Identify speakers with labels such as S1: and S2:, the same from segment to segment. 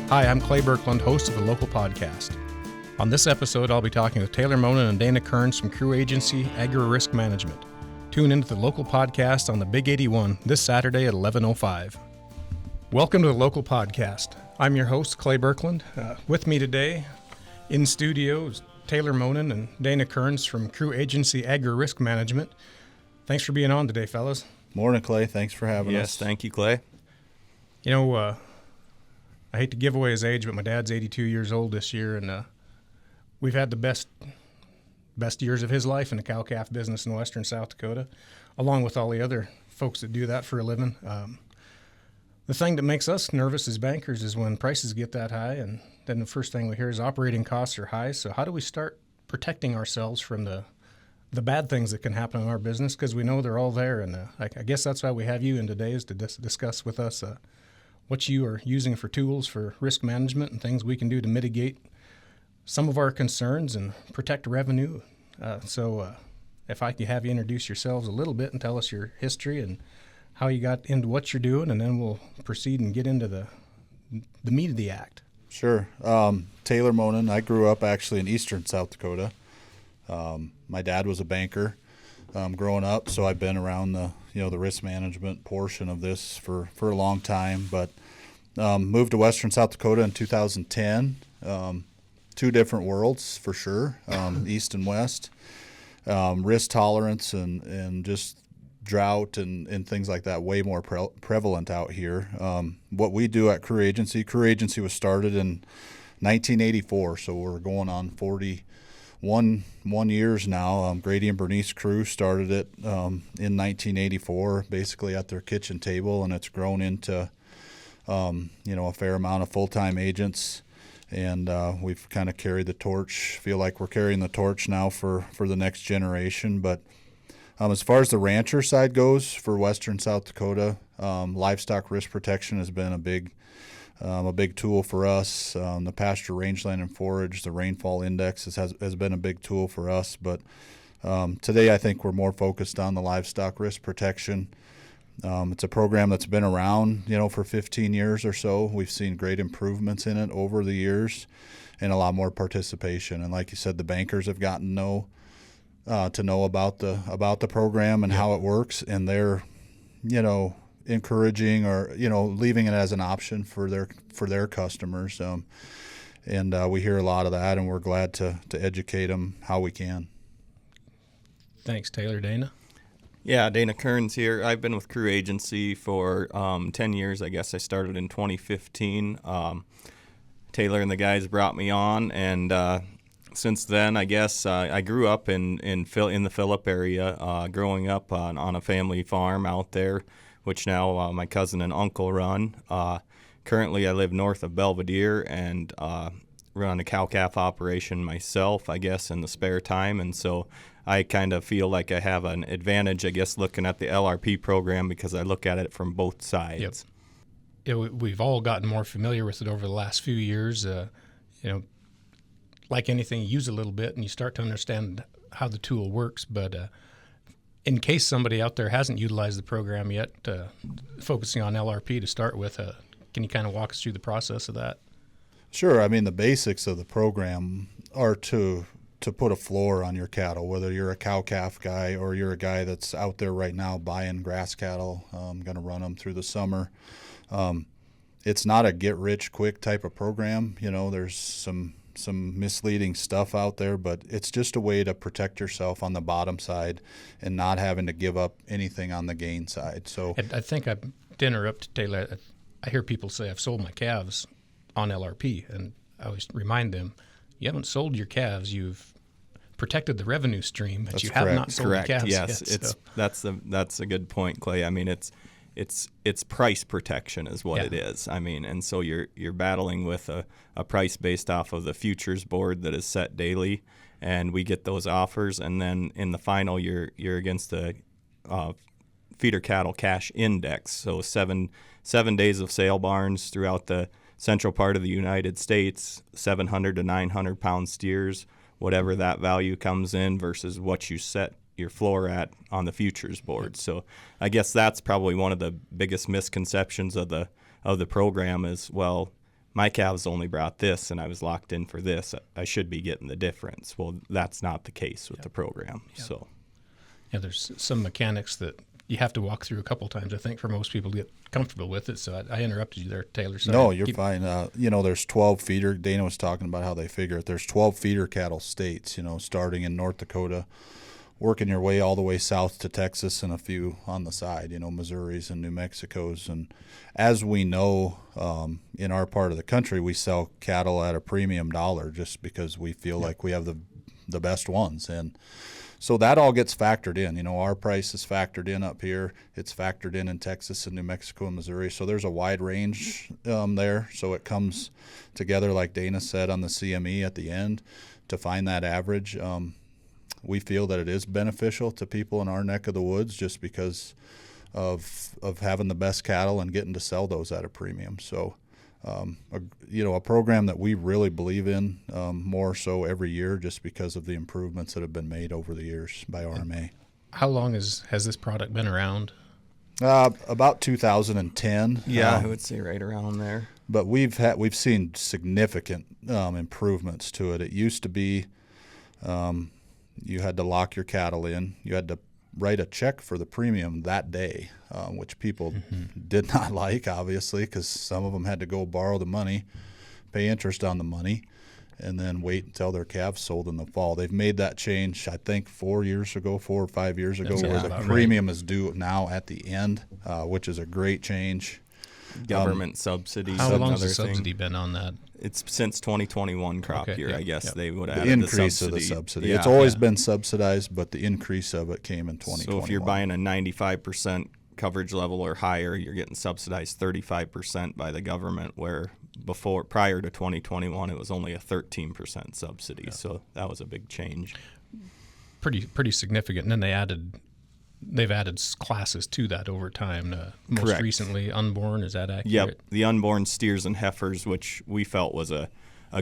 S1: Hi, I'm Clay Birkland, host of the Local Podcast. On this episode, I'll be talking with Taylor Monin and Dana Kearns from Crew Agency Agri-Risk Management. Tune into the Local Podcast on the Big 81 this Saturday at 11:05. Welcome to the Local Podcast. I'm your host, Clay Birkland. With me today in studio is Taylor Monin and Dana Kearns from Crew Agency Agri-Risk Management. Thanks for being on today, fellas.
S2: Morning, Clay. Thanks for having us.
S3: Yes, thank you, Clay.
S1: You know, I hate to give away his age, but my dad's 82 years old this year, and we've had the best years of his life in the cow-calf business in western South Dakota, along with all the other folks that do that for a living. The thing that makes us nervous as bankers is when prices get that high, and then the first thing we hear is operating costs are high. So how do we start protecting ourselves from the bad things that can happen in our business? Because we know they're all there, and I guess that's why we have you in today, is to discuss with us what you are using for tools for risk management and things we can do to mitigate some of our concerns and protect revenue. If I could have you introduce yourselves a little bit and tell us your history and how you got into what you're doing, and then we'll proceed and get into the meat of the act.
S2: Sure. Taylor Monin. I grew up actually in eastern South Dakota. My dad was a banker growing up, so I've been around the risk management portion of this for a long time. But moved to western South Dakota in 2010. Two different worlds for sure, east and west. Risk tolerance and just drought and things like that way more prevalent out here. What we do at Crew Agency was started in 1984, so we're going on 41 years now. Grady and Bernice Crew started it in 1984, basically at their kitchen table, and it's grown into a fair amount of full-time agents. And we've kind of carried the torch, feel like we're carrying the torch now for the next generation. But as far as the rancher side goes, for western South Dakota, livestock risk protection has been a big tool for us. The pasture, rangeland, and forage, the rainfall index has been a big tool for us. But today I think we're more focused on the livestock risk protection. It's a program that's been around, for 15 years or so. We've seen great improvements in it over the years and a lot more participation. And like you said, the bankers have gotten to know about the program and how it works, and they're, encouraging or, leaving it as an option for their customers. And we hear a lot of that, and we're glad to educate them how we can.
S1: Thanks, Taylor. Dana?
S3: Yeah, Dana Kearns here. I've been with Crew Agency for 10 years. I guess I started in 2015. Taylor and the guys brought me on, and since then, I guess I grew up in the Phillip area, growing up on a family farm out there, which now my cousin and uncle run. Currently, I live north of Belvedere and run a cow-calf operation myself, I guess, in the spare time. And so I kind of feel like I have an advantage, I guess, looking at the LRP program because I look at it from both sides.
S1: Yep. We've all gotten more familiar with it over the last few years. Like anything, you use a little bit and you start to understand how the tool works. But in case somebody out there hasn't utilized the program yet, focusing on LRP to start with, can you kind of walk us through the process of that?
S2: Sure. I mean, the basics of the program are to put a floor on your cattle, whether you're a cow-calf guy or you're a guy that's out there right now buying grass cattle, going to run them through the summer. It's not a get-rich-quick type of program. There's some misleading stuff out there, but it's just a way to protect yourself on the bottom side and not having to give up anything on the gain side. So
S1: I think to interrupt, Taylor, I hear people say, I've sold my calves on LRP, and I always remind them, you haven't sold your calves, you've protected the revenue stream, but you have not sold the calves
S3: yes,
S1: yet.
S3: That's a good point, Clay. I mean, it's price protection is what it is. I mean, and so you're battling with a price based off of the futures board that is set daily, and we get those offers, and then in the final you're against the feeder cattle cash index, so 7 7 days of sale barns throughout the central part of the United States, 700 to 900 pound steers, whatever that value comes in versus what you set your floor at on the futures board. So I guess that's probably one of the biggest misconceptions of the program is, well, my calves only brought this and I was locked in for this. I should be getting the difference. Well, that's not the case with the program. So
S1: Yeah, there's some mechanics that you have to walk through a couple times, I think, for most people to get comfortable with it. So I interrupted you there, Taylor. Sorry.
S2: No, you're fine. There's 12 feeder. Dana was talking about how they figure it. There's 12 feeder cattle states, starting in North Dakota, working your way all the way south to Texas and a few on the side, Missouri's and New Mexico's. And as we know, in our part of the country, we sell cattle at a premium dollar just because we feel like we have the best ones. And so that all gets factored in. Our price is factored in up here. It's factored in Texas and New Mexico and Missouri. So there's a wide range there. So it comes together, like Dana said, on the CME at the end to find that average. We feel that it is beneficial to people in our neck of the woods just because of having the best cattle and getting to sell those at a premium. So, a program that we really believe in more so every year just because of the improvements that have been made over the years by RMA.
S1: How long has this product been around?
S2: About 2010.
S3: yeah, I would say right around there.
S2: But we've seen significant improvements to it. It used to be you had to lock your cattle in. You had to write a check for the premium that day, which people did not like, obviously, because some of them had to go borrow the money, pay interest on the money, and then wait until their calves sold in the fall. They've made that change, I think, 4 or 5 years ago, where the premium is due now at the end, which is a great change.
S3: Government subsidies.
S1: How long has the
S3: another
S1: subsidy
S3: thing.
S1: been on that?
S3: It's since 2021 crop year, I guess they would have
S2: The increase of the subsidy.
S3: Yeah.
S2: It's always been subsidized, but the increase of it came in 2021.
S3: So if you're buying a 95% coverage level or higher, you're getting subsidized 35% by the government, where prior to 2021 it was only a 13% subsidy. Yeah. So that was a big change.
S1: Pretty significant. And then they've added classes to that over time. Most
S3: Correct.
S1: Recently, unborn, is that accurate?
S3: Yep, the unborn steers and heifers, which we felt was a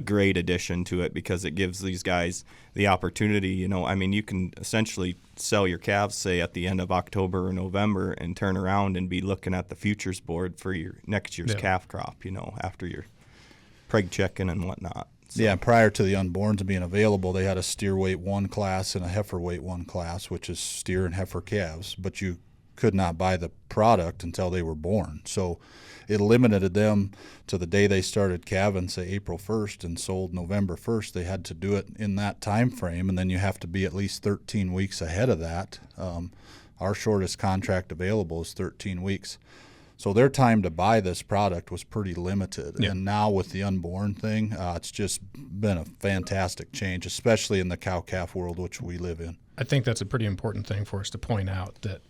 S3: great addition to it because it gives these guys the opportunity. You can essentially sell your calves, say, at the end of October or November and turn around and be looking at the futures board for your next year's calf crop, after your preg checking and whatnot. So.
S2: Yeah, prior to the unborns being available, they had a steer weight 1 class and a heifer weight 1 class, which is steer and heifer calves, but you could not buy the product until they were born. So it limited them to the day they started calving, say April 1st, and sold November 1st. They had to do it in that time frame, and then you have to be at least 13 weeks ahead of that. Our shortest contract available is 13 weeks. So their time to buy this product was pretty limited. Yeah. And now with the unborn thing, it's just been a fantastic change, especially in the cow-calf world, which we live in.
S1: I think that's a pretty important thing for us to point out that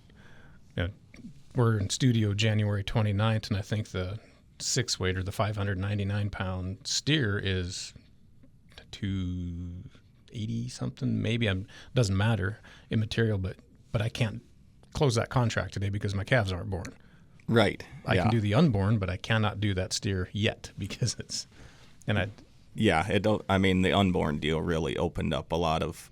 S1: we're in studio January 29th, and I think the 6-weight or the 599-pound steer is 280-something. Maybe doesn't matter, immaterial, but I can't close that contract today because my calves aren't born.
S3: Right.
S1: I can do the unborn, but I cannot do that steer yet because it's, and I.
S3: Yeah, the unborn deal really opened up a lot of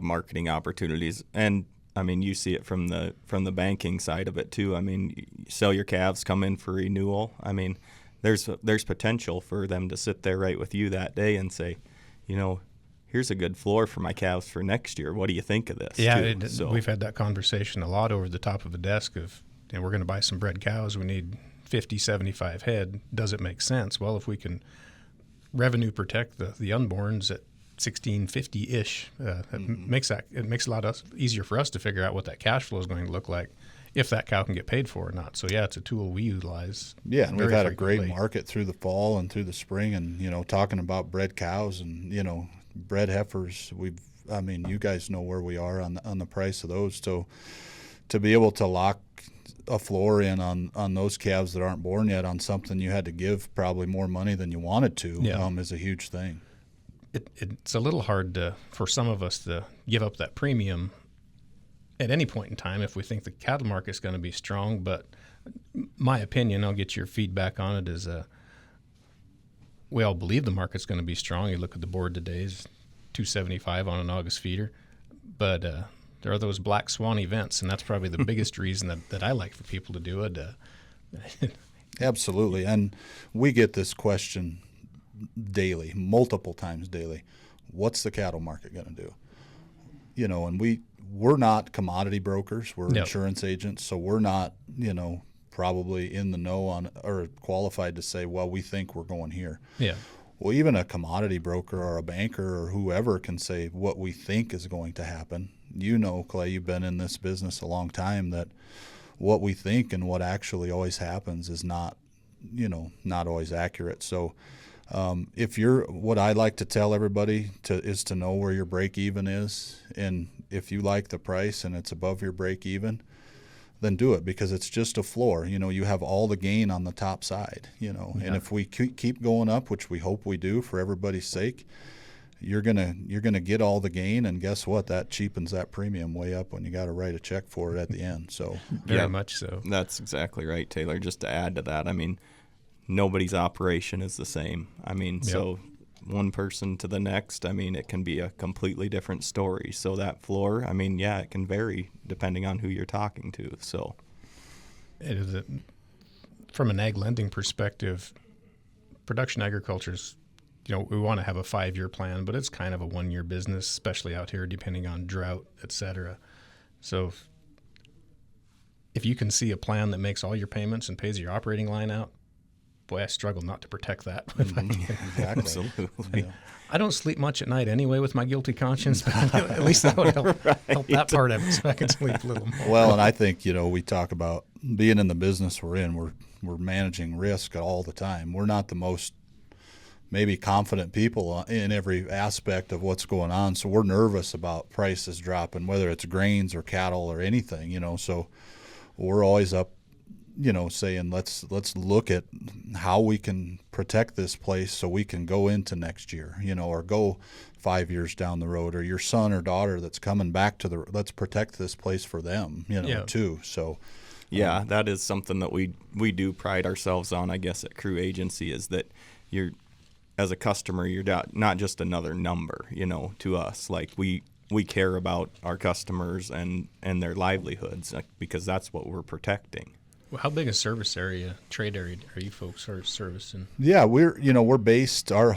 S3: marketing opportunities, and you see it from the banking side of it too. You sell your calves, come in for renewal. There's potential for them to sit there right with you that day and say, here's a good floor for my calves for next year. What do you think of this?
S1: Yeah, we've had that conversation a lot over the top of the desk of. We're going to buy some bred cows. We need 50, 75 head. Does it make sense? Well, if we can revenue protect the unborns at 1650-ish, it makes a lot easier for us to figure out what that cash flow is going to look like if that cow can get paid for or not. So, yeah, it's a tool we utilize.
S2: Yeah, and we've had a great market through the fall and through the spring, and, talking about bred cows and, bred heifers. You guys know where we are on the price of those. So to be able to lock a floor in on those calves that aren't born yet on something you had to give probably more money than you wanted to is a huge thing.
S1: It's a little hard for some of us to give up that premium at any point in time if we think the cattle market's going to be strong, but My opinion, I'll get your feedback on it, is we all believe the market's going to be strong. You look at the board today, is 275 on an August feeder. But there are those black swan events, and that's probably the biggest reason that I like for people to do it.
S2: Absolutely. And we get this question daily, multiple times daily. What's the cattle market going to do? You know, and we're not commodity brokers. We're
S1: Yep.
S2: insurance agents, so we're not, you know, probably in the know on or qualified to say, well, we think we're going here.
S1: Yeah.
S2: Well, even a commodity broker or a banker or whoever can say what we think is going to happen. You know, Clay, you've been in this business a long time, that what we think and what actually always happens is not, you know, not always accurate. So what I like to tell everybody is to know where your break even is. And if you like the price and it's above your break even, then do it, because it's just a floor. You know, you have all the gain on the top side, you know.
S1: Yeah.
S2: And if we keep going up, which we hope we do for everybody's sake, you're gonna get all the gain, and guess what? That cheapens that premium way up when you got to write a check for it at the end. So
S1: Very much so.
S3: That's exactly right, Taylor. Just to add to that, I mean, nobody's operation is the same. I mean, so one person to the next, I mean, it can be a completely different story. So that floor, I mean, yeah, it can vary depending on who you're talking to. So
S1: It is from an ag lending perspective, production agriculture's, you know, we want to have a 5-year plan, but it's kind of a 1-year business, especially out here, depending on drought, et cetera. So if you can see a plan that makes all your payments and pays your operating line out, boy, I struggle not to protect that.
S2: exactly.
S3: absolutely.
S2: Yeah.
S1: I don't sleep much at night anyway with my guilty conscience, but at least that would help that part of it, so I can sleep a little more.
S2: Well, and I think, you know, we talk about being in the business we're in. We're managing risk all the time. We're not the most maybe confident people in every aspect of what's going on. So we're nervous about prices dropping, whether it's grains or cattle or anything, you know. So we're always up, you know, saying let's look at how we can protect this place so we can go into next year, you know, or go 5 years down the road, or your son or daughter that's coming back to let's protect this place for them, you know, too. So
S3: yeah, that is something that we do pride ourselves on, I guess, at Crew Agency, is that you're, as a customer, you're not just another number, you know, to us. Like we care about our customers and their livelihoods, because that's what we're protecting.
S1: Well, how big a service area, trade area, are you folks servicing?
S2: yeah, we're based, our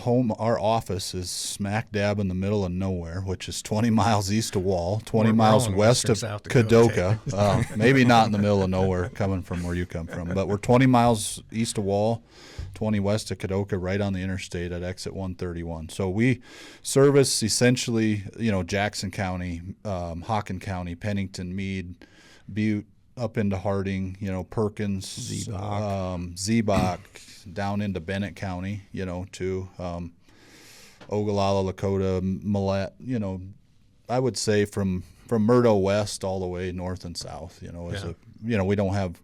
S2: office is smack dab in the middle of nowhere, which is 20 miles east of Wall, 20
S1: We're
S2: miles
S1: all in
S2: west
S1: western
S2: of
S1: South Dakota.
S2: Kadoka. Maybe not in the middle of nowhere coming from where you come from, but we're 20 miles east of Wall, 20 west of Kadoka, right on the interstate at exit 131. So we service essentially, you know, Jackson County, Hawken County, Pennington, Meade, Butte, up into Harding, you know, Perkins, Ziebach, down into Bennett County, you know, to Ogallala, Lakota, Millette, you know, I would say from Murdo west all the way north and south, you know, we don't have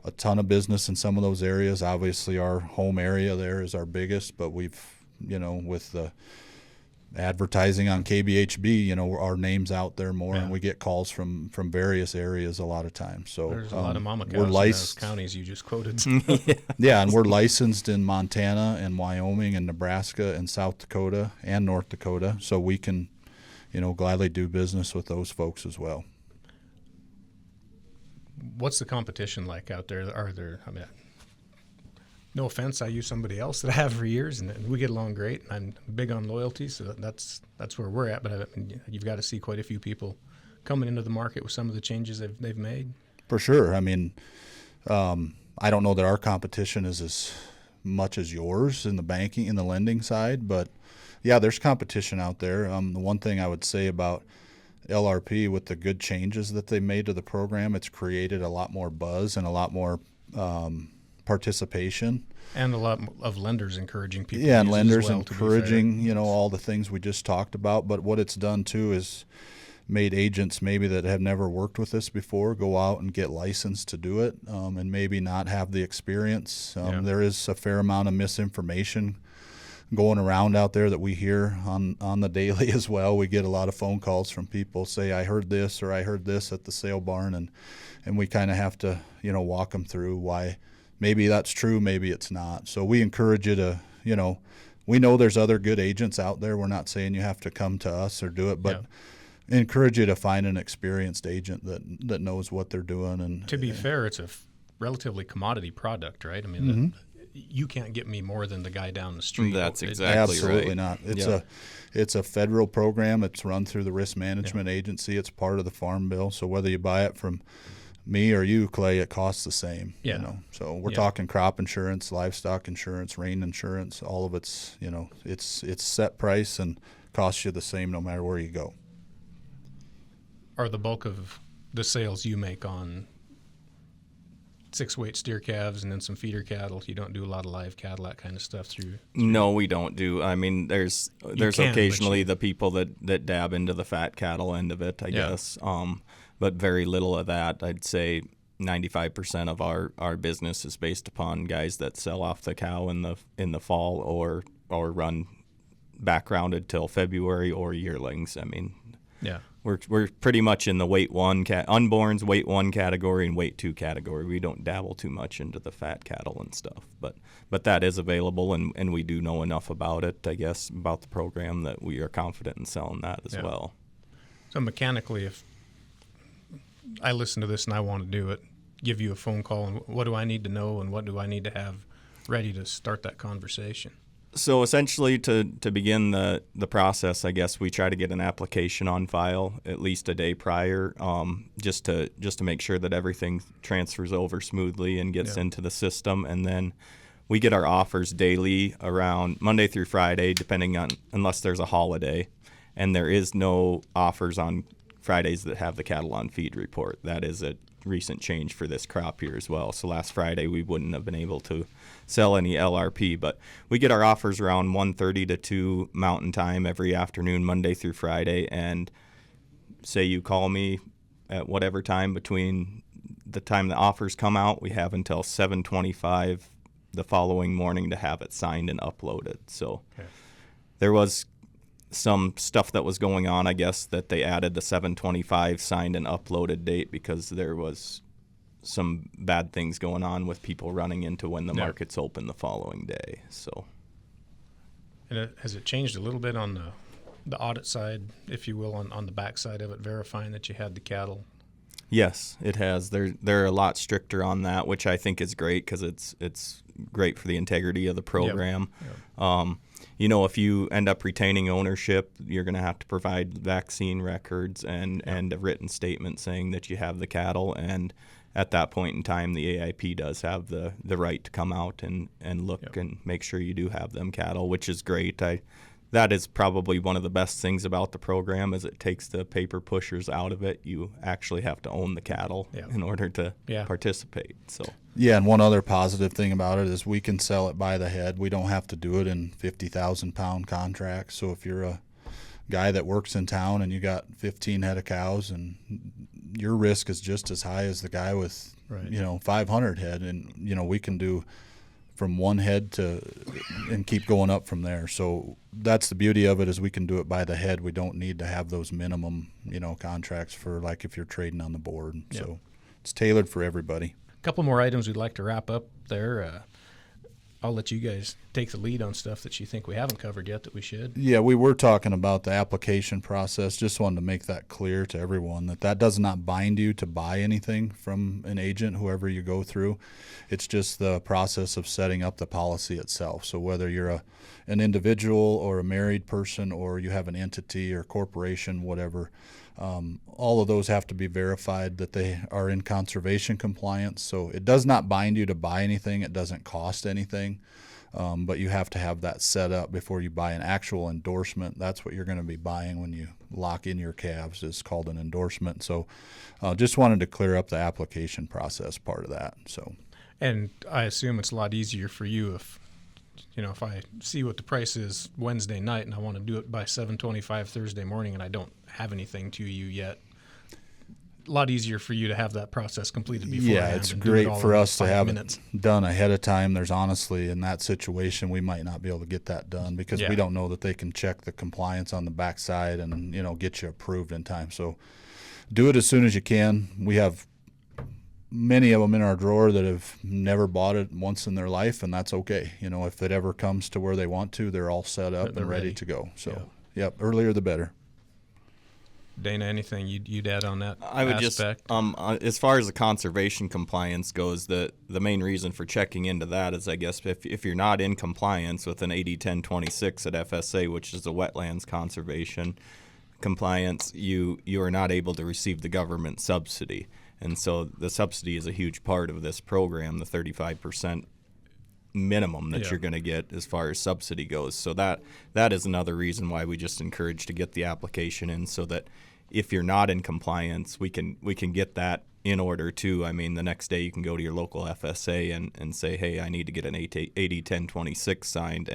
S2: a ton of business in some of those areas. Obviously our home area there is our biggest, but we've, you know, with the advertising on KBHB, you know, our name's out there more, and we get calls from various areas a lot of times. So
S1: There's a lot of mama cows
S2: we're
S1: in those
S2: licensed,
S1: counties you just quoted.
S2: yeah, and we're licensed in Montana and Wyoming and Nebraska and South Dakota and North Dakota, so we can, you know, gladly do business with those folks as well.
S1: What's the competition like out there? I mean, no offense, I use somebody else that I have for years, and we get along great. I'm big on loyalty, so that's where we're at. But I mean, you've got to see quite a few people coming into the market with some of the changes they've made.
S2: For sure. I mean, I don't know that our competition is as much as yours in the lending side, but yeah, there's competition out there. The one thing I would say about LRP, with the good changes that they made to the program, it's created a lot more buzz and a lot more participation,
S1: and a lot of lenders encouraging people.
S2: Yeah,
S1: to
S2: and
S1: use it
S2: lenders
S1: as well,
S2: encouraging, you know, all the things we just talked about. But what it's done too is made agents maybe that have never worked with this before go out and get licensed to do it, and maybe not have the experience. There is a fair amount of misinformation going around out there that we hear on the daily as well. We get a lot of phone calls from people say, I heard this or I heard this at the sale barn, and we kind of have to, walk them through why maybe that's true, maybe it's not. So we encourage you to, we know there's other good agents out there. We're not saying you have to come to us or do it, but encourage you to find an experienced agent that knows what they're doing. And
S1: to be fair, it's a relatively commodity product, right? I mean, you can't get me more than the guy down the street.
S3: That's exactly
S2: absolutely
S3: right.
S2: not. It's a federal program. It's run through the Risk Management Agency. It's part of the Farm Bill. So whether you buy it from me or you, Clay, it costs the same. So we're talking crop insurance, livestock insurance, rain insurance. All of it's it's set price and costs you the same no matter where you go.
S1: Are the bulk of the sales you make on 6-weight steer calves and then some feeder cattle? You don't do a lot of live cattle, that kind of stuff through?
S3: No, we don't do. I mean, there's occasionally the people that dab into the fat cattle end of it, I guess. But very little of that. I'd say 95% of our business is based upon guys that sell off the cow in the fall or run backgrounded till February, or yearlings. I mean, we're pretty much in the weight 1 unborns, weight 1 category and weight 2 category. We don't dabble too much into the fat cattle and stuff, but that is available, and we do know enough about it, I guess, about the program, that we are confident in selling that as well.
S1: So mechanically, if I listen to this and I want to do it, give you a phone call, and what do I need to know and what do I need to have ready to start that conversation?
S3: So essentially, to begin the process, I guess we try to get an application on file at least a day prior, just to make sure that everything transfers over smoothly and gets into the system. And then we get our offers daily around Monday through Friday, unless there's a holiday, and there is no offers on Fridays that have the cattle on feed report. That is a recent change for this crop year as well. So last Friday we wouldn't have been able to sell any LRP, but we get our offers around 1:30 to 2 Mountain Time every afternoon, Monday through Friday. And say you call me at whatever time between the time the offers come out, we have until 7:25 the following morning to have it signed and uploaded. So there was some stuff that was going on, I guess, that they added the 7/25 signed and uploaded date because there was some bad things going on with people running into when the market's open the following day. So,
S1: and has it changed a little bit on the audit side, if you will, on the back side of it, verifying that you had the cattle?
S3: Yes, it has. They're a lot stricter on that, which I think is great because it's great for the integrity of the program. If you end up retaining ownership, you're going to have to provide vaccine records and a written statement saying that you have the cattle. And at that point in time, the AIP does have the right to come out and look and make sure you do have them cattle, which is great. That is probably one of the best things about the program, is it takes the paper pushers out of it. You actually have to own the cattle in order to participate. So.
S2: Yeah, and one other positive thing about it is we can sell it by the head. We don't have to do it in 50,000-pound contracts. So if you're a guy that works in town and you got 15 head of cows, and your risk is just as high as the guy with 500 head, and we can do from one head and keep going up from there. So that's the beauty of it, is we can do it by the head. We don't need to have those minimum contracts for, like, if you're trading on the board. So it's tailored for everybody.
S1: A couple more items we'd like to wrap up there. I'll let you guys take the lead on stuff that you think we haven't covered yet that we should.
S2: Yeah, we were talking about the application process. Just wanted to make that clear to everyone that does not bind you to buy anything from an agent, whoever you go through. It's just the process of setting up the policy itself. So whether you're an individual or a married person, or you have an entity or corporation, whatever, all of those have to be verified that they are in conservation compliance. So it does not bind you to buy anything. It doesn't cost anything, but you have to have that set up before you buy an actual endorsement. That's what you're going to be buying when you lock in your calves. It's called an endorsement. So just wanted to clear up the application process part of that. So,
S1: and I assume it's a lot easier for you if I see what the price is Wednesday night and I want to do it by 7:25 Thursday morning and I don't have anything to you yet. a lot easier for you to have that process completed beforehand.
S2: Yeah, it's
S1: and do it
S2: great
S1: all
S2: for
S1: in
S2: us to
S1: 5
S2: have
S1: minutes.
S2: it done ahead of time. There's honestly, in that situation, we might not be able to get that done because
S1: Yeah.
S2: we don't know that they can check the compliance on the backside and, get you approved in time. So do it as soon as you can. We have many of them in our drawer that have never bought it once in their life, and that's okay. If it ever comes to where they want to, they're all set up
S1: They're
S2: and ready
S1: ready.
S2: to go. So,
S1: Yeah.
S2: yep, earlier the better.
S1: Dana, anything you'd add on that
S3: I would
S1: aspect?
S3: as far as the conservation compliance goes, the main reason for checking into that is, I guess, if you're not in compliance with an 80-10-26 at FSA, which is the wetlands conservation compliance, you are not able to receive the government subsidy. And so the subsidy is a huge part of this program, the 35% minimum that
S1: Yeah.
S3: you're going to get as far as subsidy goes. So that is another reason why we just encourage to get the application in, so that if you're not in compliance, we can get that in order too. I mean, the next day you can go to your local FSA and say, hey, I need to get an 80-10-26 signed,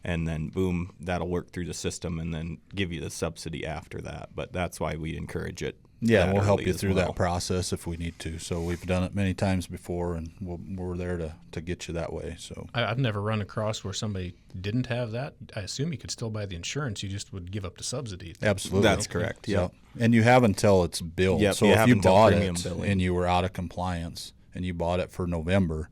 S3: and then boom, that'll work through the system and then give you the subsidy after that. But that's why we encourage it.
S2: Yeah,
S3: that
S2: we'll help
S3: early
S2: you
S3: as
S2: through
S3: well.
S2: that process if we need to. So we've done it many times before, and we're there to get you that way. So
S1: I've never run across where somebody didn't have that. I assume you could still buy the insurance. You just would give up the subsidy.
S2: absolutely,
S3: That's correct.
S2: Yep. And you have until it's billed.
S3: Yep,
S2: so
S3: you
S2: if
S3: have
S2: you
S3: until
S2: bought
S3: premium
S2: it
S3: billing.
S2: and you were out of compliance and you bought it for November,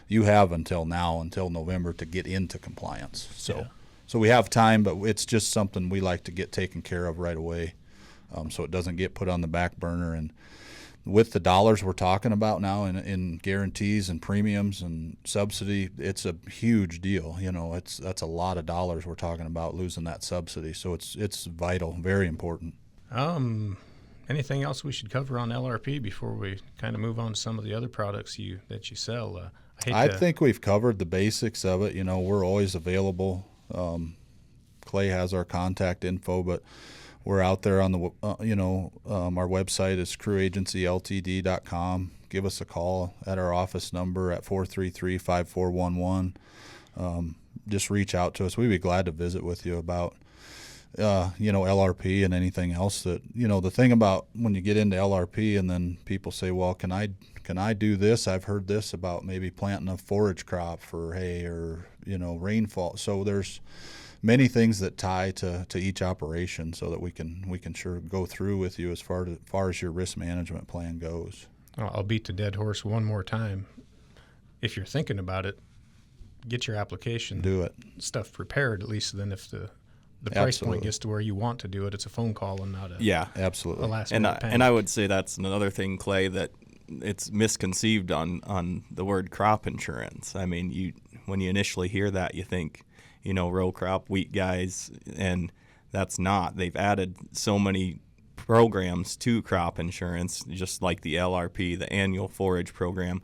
S2: you have until November to get into compliance. So
S1: Yeah.
S2: so we have time, but it's just something we like to get taken care of right away, so it doesn't get put on the back burner. And with the dollars we're talking about now in guarantees and premiums and subsidy, it's a huge deal. That's a lot of dollars we're talking about losing that subsidy. So it's vital, very important.
S1: Anything else we should cover on LRP before we kind of move on to some of the other products that you sell?
S2: I think we've covered the basics of it. We're always available. Clay has our contact info, but we're out there on the, our website is crewagencyltd.com. Give us a call at our office number at 433-5411. Just reach out to us. We'd be glad to visit with you about, LRP and anything else that, the thing about when you get into LRP and then people say, well, can I do this? I've heard this about maybe planting a forage crop for hay or, rainfall. So there's many things that tie to each operation so that we can sure go through with you as far as your risk management plan goes.
S1: I'll beat the dead horse one more time. If you're thinking about it, get your application
S2: Do it.
S1: stuff prepared, at least. Then if the price
S2: Absolutely.
S1: point gets to where you want to do it, it's a phone call and not a
S3: Yeah.
S2: Absolutely.
S1: last
S3: And
S1: minute
S3: and I would say that's another thing, Clay, that it's misconceived on the word crop insurance. I mean, when you initially hear that, you think, row crop, wheat guys, and that's not. They've added so many programs to crop insurance, just like the LRP, the annual forage program,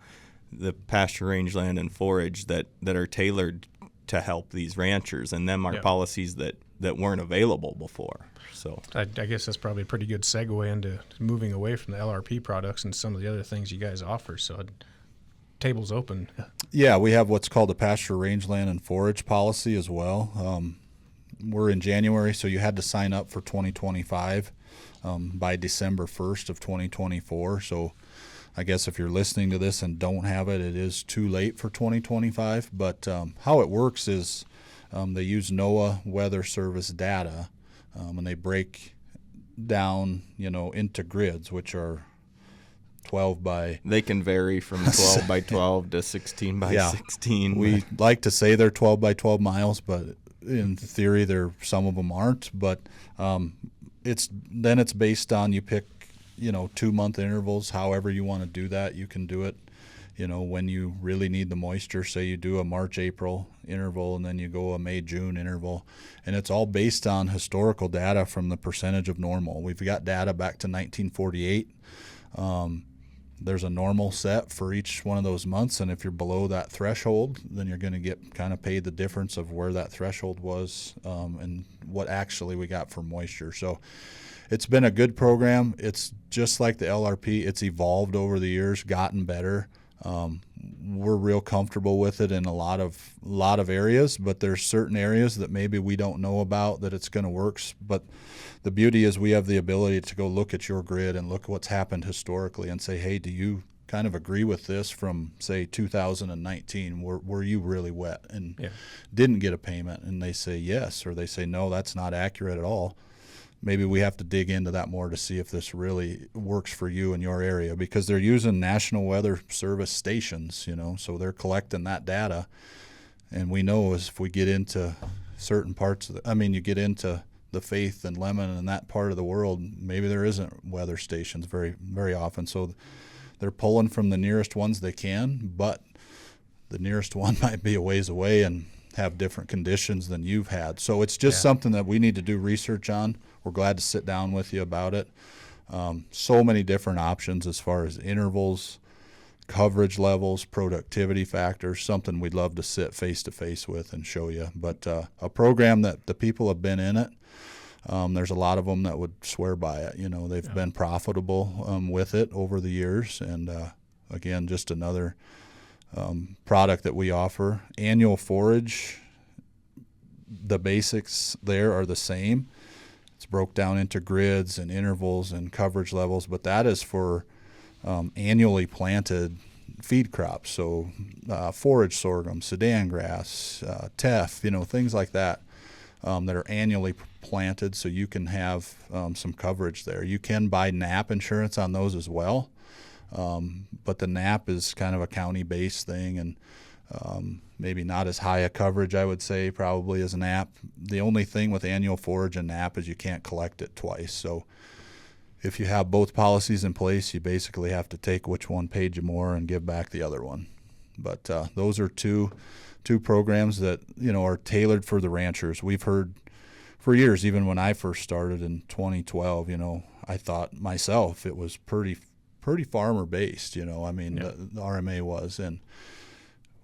S3: the pasture, rangeland, and forage that are tailored to help these ranchers, and them are
S1: Yep.
S3: policies that weren't available before. So
S1: I guess that's probably a pretty good segue into moving away from the LRP products and some of the other things you guys offer. So table's open.
S2: Yeah, we have what's called a pasture, rangeland, and forage policy as well. We're in January, so you had to sign up for 2025 by December 1st of 2024. So I guess if you're listening to this and don't have it, it is too late for 2025. But how it works is they use NOAA Weather Service data, and they break down, into grids, which are 12 by
S3: they can vary from 12 by 12 to 16 by
S2: Yeah.
S3: 16.
S2: We like to say they're 12 by 12 miles, but in theory, some of them aren't. But it's based on, you pick, 2-month intervals. However you want to do that, you can do it. When you really need the moisture, say you do a March-April interval and then you go a May-June interval, and it's all based on historical data from the percentage of normal. We've got data back to 1948. There's a normal set for each one of those months, and if you're below that threshold, then you're going to get kind of paid the difference of where that threshold was and what actually we got for moisture. So it's been a good program. It's just like the LRP. It's evolved over the years, gotten better. We're real comfortable with it in a lot of areas, but there's certain areas that maybe we don't know about that it's going to work. But the beauty is we have the ability to go look at your grid and look what's happened historically and say, hey, do you kind of agree with this from, say, 2019? Were you really wet and didn't get a payment? And they say yes, or they say no, that's not accurate at all. Maybe we have to dig into that more to see if this really works for you in your area, because they're using National Weather Service stations, so they're collecting that data. And we know if we get into certain parts of you get into the Faith and Lemon and that part of the world, maybe there isn't weather stations very, very often. So they're pulling from the nearest ones they can, but the nearest one might be a ways away and have different conditions than you've had. So it's just something that we need to do research on. We're glad to sit down with you about it. So many different options as far as intervals, coverage levels, productivity factors, something we'd love to sit face-to-face with and show you. But a program that the people have been in it, there's a lot of them that would swear by it. They've been profitable with it over the years. And, again, just another product that we offer. Annual forage, the basics there are the same. It's broke down into grids and intervals and coverage levels, but that is for annually planted feed crops. So forage sorghum, Sudan grass, teff, things like that that are annually planted, so you can have some coverage there. You can buy NAP insurance on those as well. But the NAP is kind of a county-based thing, and maybe not as high a coverage, I would say, probably as NAP. The only thing with annual forage and NAP is you can't collect it twice. So if you have both policies in place, you basically have to take which one paid you more and give back the other one. But those are two programs that are tailored for the ranchers. We've heard for years, even when I first started in 2012, I thought myself it was pretty farmer based, the RMA was. And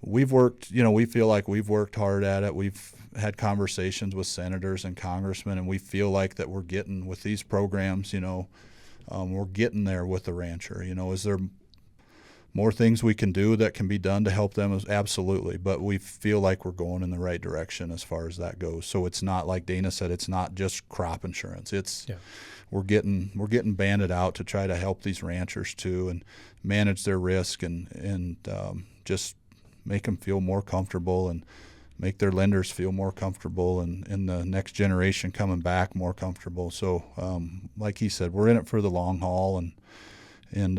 S2: we've worked, we feel like we've worked hard at it. We've had conversations with senators and congressmen, and we feel like that we're getting with these programs, we're getting there with the rancher. Is there more things we can do that can be done to help them? Absolutely. But we feel like we're going in the right direction as far as that goes. So it's not, like Dana said, it's not just crop insurance. We're getting banded out to try to help these ranchers too and manage their risk and just make them feel more comfortable and make their lenders feel more comfortable and the next generation coming back more comfortable. So like he said, we're in it for the long haul, and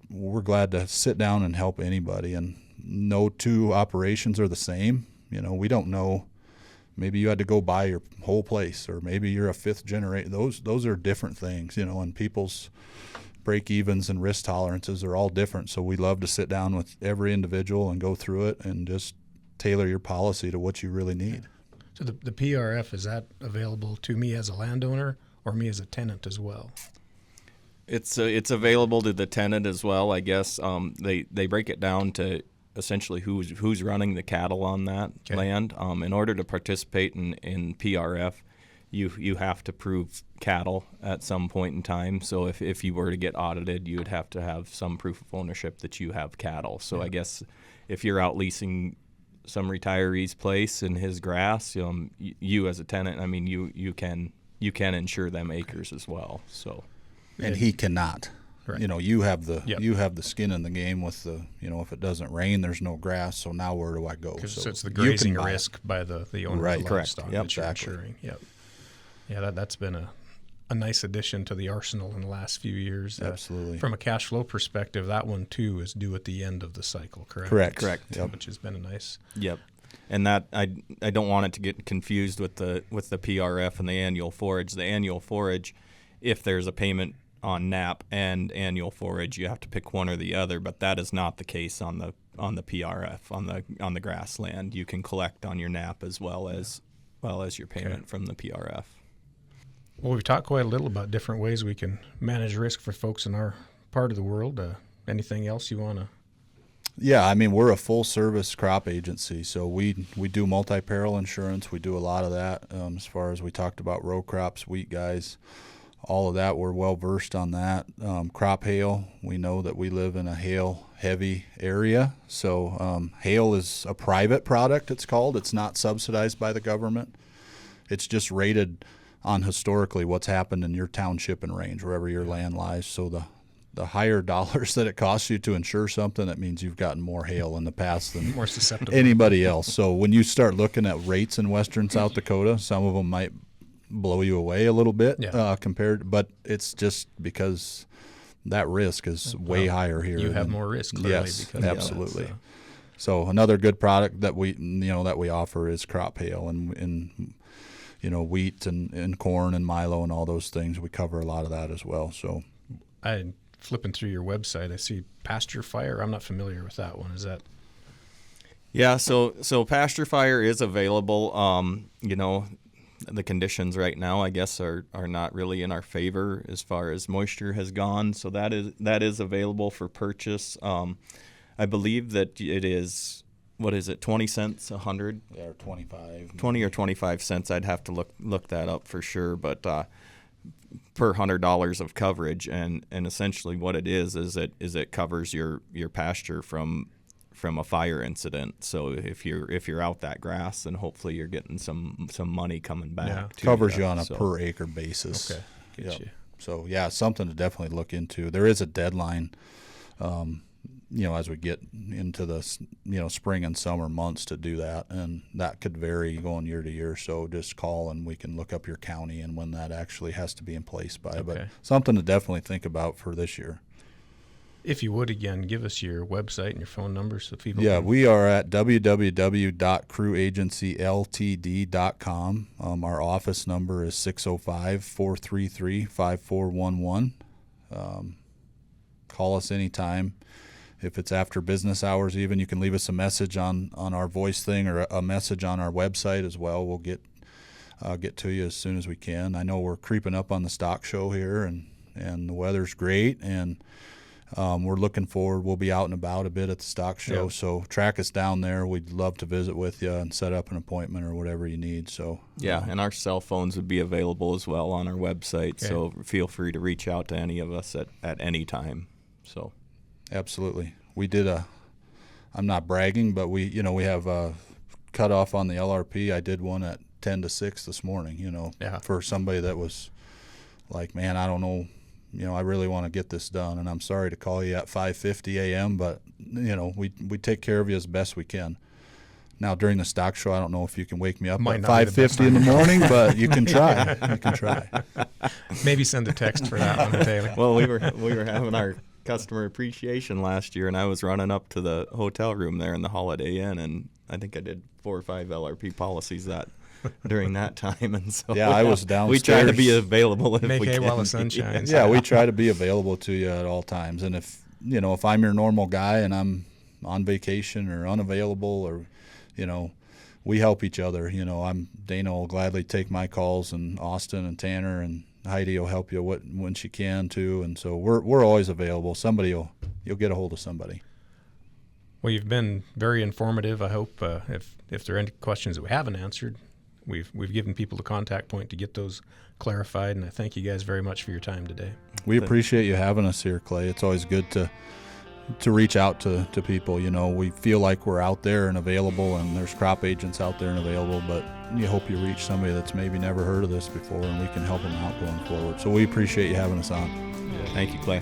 S2: we're glad to sit down and help anybody. And no two operations are the same. We don't know. Maybe you had to go buy your whole place, or maybe you're a fifth generation. Those are different things, and people's break-evens and risk tolerances are all different. So we love to sit down with every individual and go through it and just tailor your policy to what you really need.
S1: So the PRF, is that available to me as a landowner or me as a tenant as well?
S3: It's available to the tenant as well, I guess. They break it down to essentially who's running the cattle on that land. In order to participate in PRF, you have to prove cattle at some point in time. So if you were to get audited, you would have to have some proof of ownership that you have cattle. So I guess if you're out leasing some retiree's place in his grass, you as a tenant, you can insure them acres as well. So,
S2: and he cannot.
S1: Right.
S2: You have the skin in the game with the if it doesn't rain, there's no grass. So now where do I go?
S1: So it's the grazing risk by the owner
S2: right.
S1: of the livestock that you're insuring. Yep. Yeah, that's been a nice addition to the arsenal in the last few years.
S2: Absolutely.
S1: From a cash flow perspective, that one too is due at the end of the cycle, correct?
S2: Correct.
S1: Yep. Which has been a nice.
S3: Yep. And that I don't want it to get confused with the PRF and the annual forage. The annual forage, if there's a payment on NAP and annual forage, you have to pick one or the other. But that is not the case on the PRF on the grassland. You can collect on your NAP as well as your payment from the PRF.
S1: Well, we've talked quite a little about different ways we can manage risk for folks in our part of the world. Anything else you want to?
S2: Yeah, we're a full-service crop agency, so we do multi-peril insurance. We do a lot of that as far as we talked about row crops, wheat guys, all of that, we're well versed on that. Crop hail, we know that we live in a hail heavy area. So hail is a private product, it's called. It's not subsidized by the government. It's just rated on historically what's happened in your township and range, wherever your land lies. So the higher dollars that it costs you to insure something, that means you've gotten more hail in the past than
S1: More susceptible.
S2: anybody else. So when you start looking at rates in western South Dakota, some of them might blow you away a little bit compared, but it's just because that risk is way higher here.
S1: You have more risk, clearly.
S2: Yes,
S1: because of
S2: absolutely.
S1: that,
S2: So another good product that we offer is crop hail and wheat and corn and milo and all those things. We cover a lot of that as well. So
S1: I flipping through your website, I see Pasture Fire. I'm not familiar with that one. Is that?
S3: Yeah, so Pasture Fire is available. The conditions right now, I guess, are not really in our favor as far as moisture has gone. So that is available for purchase. I believe that it is, what is it, 20 cents 100?
S2: Yeah, or 25.
S3: 20 or 25 cents. I'd have to look that up for sure, but per $100 of coverage, and essentially what it is it covers your pasture from a fire incident. So if you're out that grass, then hopefully you're getting some money coming back. To
S2: covers you on a per acre basis.
S1: Okay, get you.
S2: So yeah, something to definitely look into. There is a deadline, as we get into the spring and summer months to do that, and that could vary going year to year. So just call and we can look up your county and when that actually has to be in place by.
S1: Okay.
S2: But something to definitely think about for this year.
S1: If you would, again, give us your website and your phone number so people
S2: Yeah,
S1: can...
S2: we are at www.crewagencyltd.com. Our office number is 605-433-5411. Call us anytime. If it's after business hours even, you can leave us a message on our voice thing or a message on our website as well. We'll get to you as soon as we can. I know we're creeping up on the stock show here, and the weather's great, and we're looking forward. We'll be out and about a bit at the stock show, so track us down there. We'd love to visit with you and set up an appointment or whatever you need. So
S3: and our cell phones would be available as well on our website, so feel free to reach out to any of us at any time. So
S2: absolutely, we did I'm not bragging, but we have a cutoff on the LRP. I did one at 10 to 6 this morning. For somebody that was like, man, I don't know. I really want to get this done, and I'm sorry to call you at 5:50 a.m., but we take care of you as best we can. Now during the stock show, I don't know if you can wake me up
S1: Might
S2: at
S1: not be the best
S2: 5:50 in the morning, but you can try. You can try.
S1: Maybe send a text for that one, Taylor.
S3: Well, we were having our customer appreciation last year, and I was running up to the hotel room there in the Holiday Inn, and I think I did 4 or 5 LRP policies during that time, and so
S2: I was downstairs.
S3: We try to be available if
S1: Make
S3: we
S1: hay
S3: can.
S1: while the sun shines.
S2: Yeah, we try to be available to you at all times. And if I'm your normal guy and I'm on vacation or unavailable, or we help each other. Dana will gladly take my calls, and Austin and Tanner and Heidi will help you when she can too. And so we're always available. You'll get a hold of somebody.
S1: Well, you've been very informative. I hope if there are any questions that we haven't answered, we've given people the contact point to get those clarified, and I thank you guys very much for your time today.
S2: We appreciate you having us here, Clay. It's always good to reach out to people. We feel like we're out there and available, and there's crop agents out there and available, but you hope you reach somebody that's maybe never heard of this before, and we can help them out going forward. So we appreciate you having us on.
S3: Thank you, Clay.